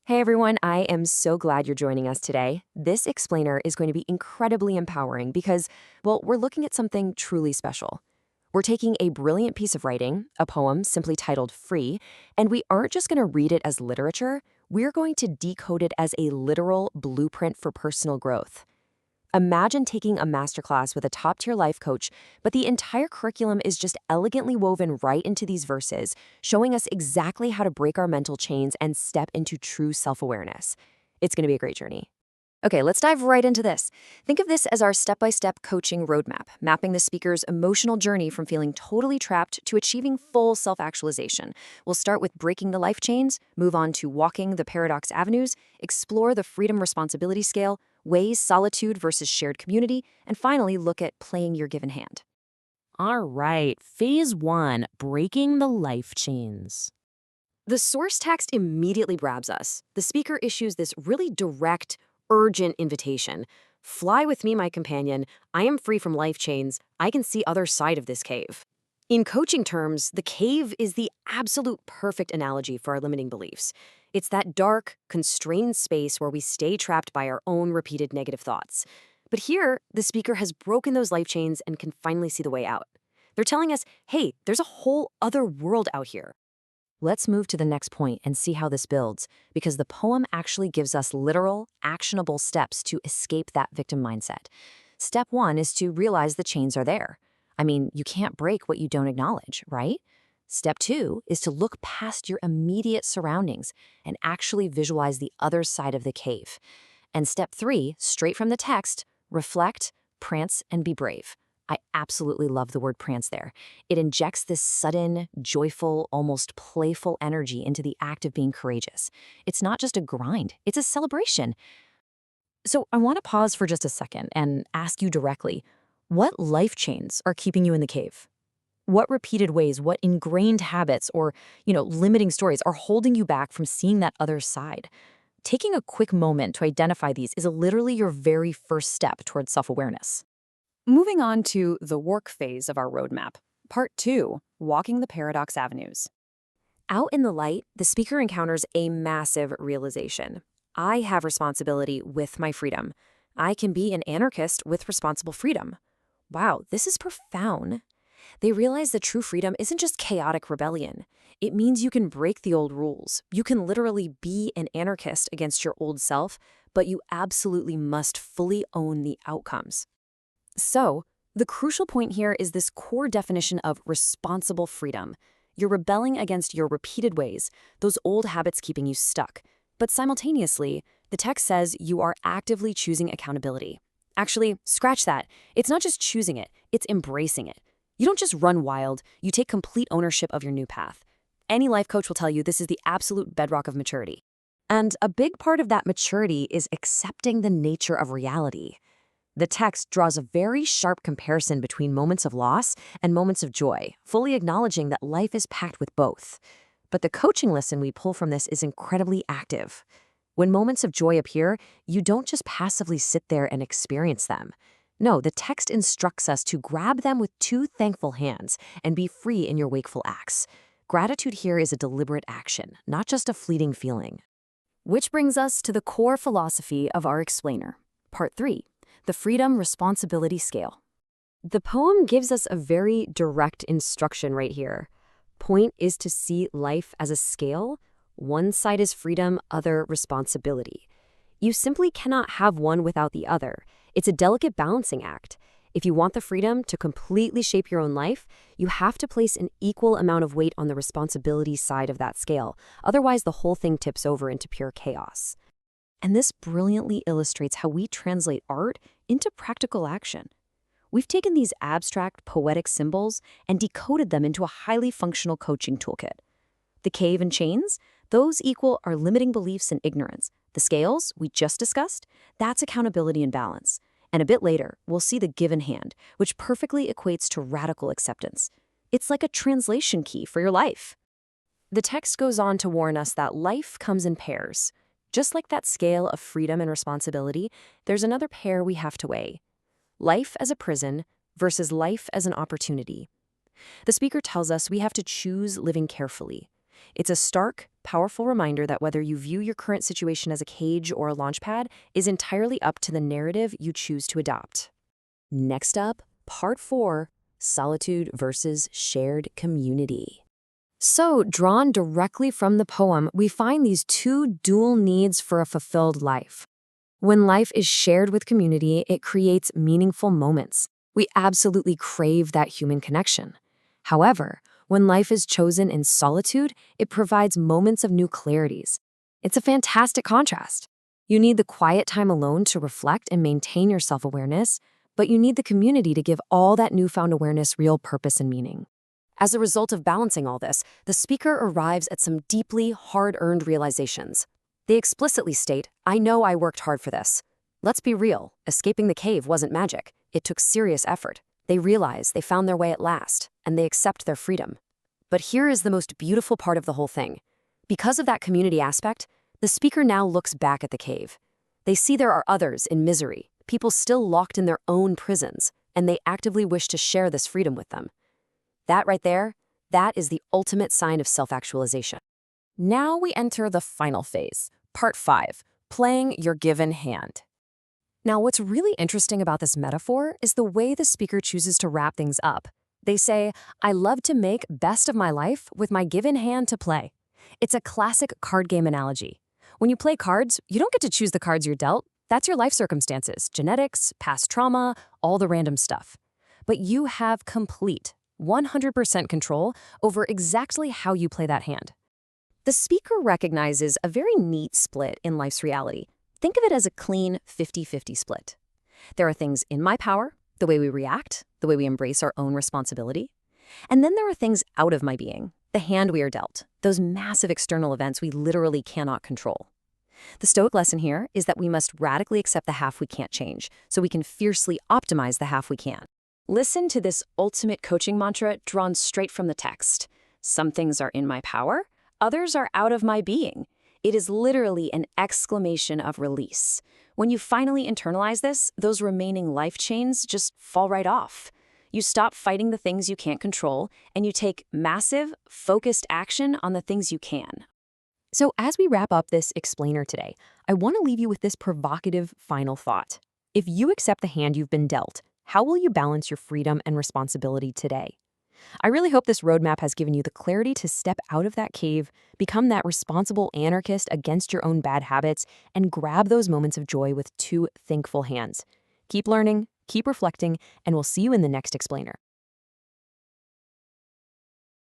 Hey everyone, I am so glad you're joining us today. This explainer is going to be incredibly empowering because, well, we're looking at something truly special. We're taking a brilliant piece of writing, a poem simply titled Free, and we aren't just going to read it as literature, we're going to decode it as a literal blueprint for personal growth. Imagine taking a masterclass with a top-tier life coach, but the entire curriculum is just elegantly woven right into these verses, showing us exactly how to break our mental chains and step into true self-awareness. It's going to be a great journey. Okay, let's dive right into this. Think of this as our step-by-step coaching roadmap, mapping the speaker's emotional journey from feeling totally trapped to achieving full self-actualization. We'll start with breaking the life chains, move on to walking the paradox avenues, explore the freedom-responsibility scale, weigh solitude versus shared community, and finally look at playing your given hand. All right, phase one, breaking the life chains. The source text immediately grabs us. The speaker issues this really direct, urgent invitation. Fly with me, my companion. I am free from life chains. I can see other side of this cave. In coaching terms, the cave is the absolute perfect analogy for our limiting beliefs. It's that dark, constrained space where we stay trapped by our own repeated negative thoughts. But here, the speaker has broken those life chains and can finally see the way out. They're telling us, hey, there's a whole other world out here. Let's move to the next point and see how this builds, because the poem actually gives us literal, actionable steps to escape that victim mindset. Step one is to realize the chains are there. I mean, you can't break what you don't acknowledge, right? Step two is to look past your immediate surroundings and actually visualize the other side of the cave. And step three, straight from the text, reflect, prance, and be brave. I absolutely love the word prance there. It injects this sudden, joyful, almost playful energy into the act of being courageous. It's not just a grind, it's a celebration. So I want to pause for just a second and ask you directly, what life chains are keeping you in the cave? What repeated ways, what ingrained habits or, limiting stories are holding you back from seeing that other side? Taking a quick moment to identify these is literally your very first step towards self-awareness. Moving on to the work phase of our roadmap. Part 2, walking the paradox avenues. Out in the light, the speaker encounters a massive realization. I have responsibility with my freedom. I can be an anarchist with responsible freedom. Wow, this is profound. They realize that true freedom isn't just chaotic rebellion. It means you can break the old rules. You can literally be an anarchist against your old self, but you absolutely must fully own the outcomes. So, the crucial point here is this core definition of responsible freedom. You're rebelling against your repeated ways, those old habits keeping you stuck. But simultaneously, the text says you are actively choosing accountability. Actually, scratch that. It's not just choosing it, it's embracing it. You don't just run wild, you take complete ownership of your new path. Any life coach will tell you this is the absolute bedrock of maturity. And a big part of that maturity is accepting the nature of reality. The text draws a very sharp comparison between moments of loss and moments of joy, fully acknowledging that life is packed with both. But the coaching lesson we pull from this is incredibly active. When moments of joy appear, you don't just passively sit there and experience them. No, the text instructs us to grab them with two thankful hands and be free in your wakeful acts. Gratitude here is a deliberate action, not just a fleeting feeling. Which brings us to the core philosophy of our explainer. Part 3. The freedom-responsibility scale. The poem gives us a very direct instruction right here. Point is to see life as a scale. One side is freedom, other responsibility. You simply cannot have one without the other. It's a delicate balancing act. If you want the freedom to completely shape your own life, you have to place an equal amount of weight on the responsibility side of that scale. Otherwise, the whole thing tips over into pure chaos. And this brilliantly illustrates how we translate art into practical action. We've taken these abstract, poetic symbols and decoded them into a highly functional coaching toolkit. The cave and chains, those equal our limiting beliefs and ignorance. The scales, we just discussed, that's accountability and balance. And a bit later, we'll see the given hand, which perfectly equates to radical acceptance. It's like a translation key for your life. The text goes on to warn us that life comes in pairs. Just like that scale of freedom and responsibility, there's another pair we have to weigh. Life as a prison versus life as an opportunity. The speaker tells us we have to choose living carefully. It's a stark, powerful reminder that whether you view your current situation as a cage or a launchpad is entirely up to the narrative you choose to adopt. Next up, part 4, solitude versus shared community. So, drawn directly from the poem, we find these two dual needs for a fulfilled life. When life is shared with community, it creates meaningful moments. We absolutely crave that human connection. However, when life is chosen in solitude, it provides moments of new clarities. It's a fantastic contrast. You need the quiet time alone to reflect and maintain your self-awareness, but you need the community to give all that newfound awareness real purpose and meaning. As a result of balancing all this, the speaker arrives at some deeply hard-earned realizations. They explicitly state, "I know I worked hard for this." Let's be real, escaping the cave wasn't magic. It took serious effort. They realize they found their way at last, and they accept their freedom. But here is the most beautiful part of the whole thing. Because of that community aspect, the speaker now looks back at the cave. They see there are others in misery, people still locked in their own prisons, and they actively wish to share this freedom with them. That right there, that is the ultimate sign of self-actualization. Now we enter the final phase, part 5, playing your given hand. Now, what's really interesting about this metaphor is the way the speaker chooses to wrap things up. They say, "I love to make best of my life with my given hand to play." It's a classic card game analogy. When you play cards, you don't get to choose the cards you're dealt. That's your life circumstances, genetics, past trauma, all the random stuff. But you have complete, 100% control over exactly how you play that hand. The speaker recognizes a very neat split in life's reality. Think of it as a clean 50-50 split. There are things in my power, the way we react, the way we embrace our own responsibility. And then there are things out of my being, the hand we are dealt, those massive external events we literally cannot control. The Stoic lesson here is that we must radically accept the half we can't change, so we can fiercely optimize the half we can. Listen to this ultimate coaching mantra drawn straight from the text. Some things are in my power, others are out of my being. It is literally an exclamation of release. When you finally internalize this, those remaining life chains just fall right off. You stop fighting the things you can't control, and you take massive, focused action on the things you can. So as we wrap up this explainer today, I want to leave you with this provocative final thought. If you accept the hand you've been dealt, how will you balance your freedom and responsibility today? I really hope this roadmap has given you the clarity to step out of that cave, become that responsible anarchist against your own bad habits, and grab those moments of joy with two thankful hands. Keep learning, keep reflecting, and we'll see you in the next explainer.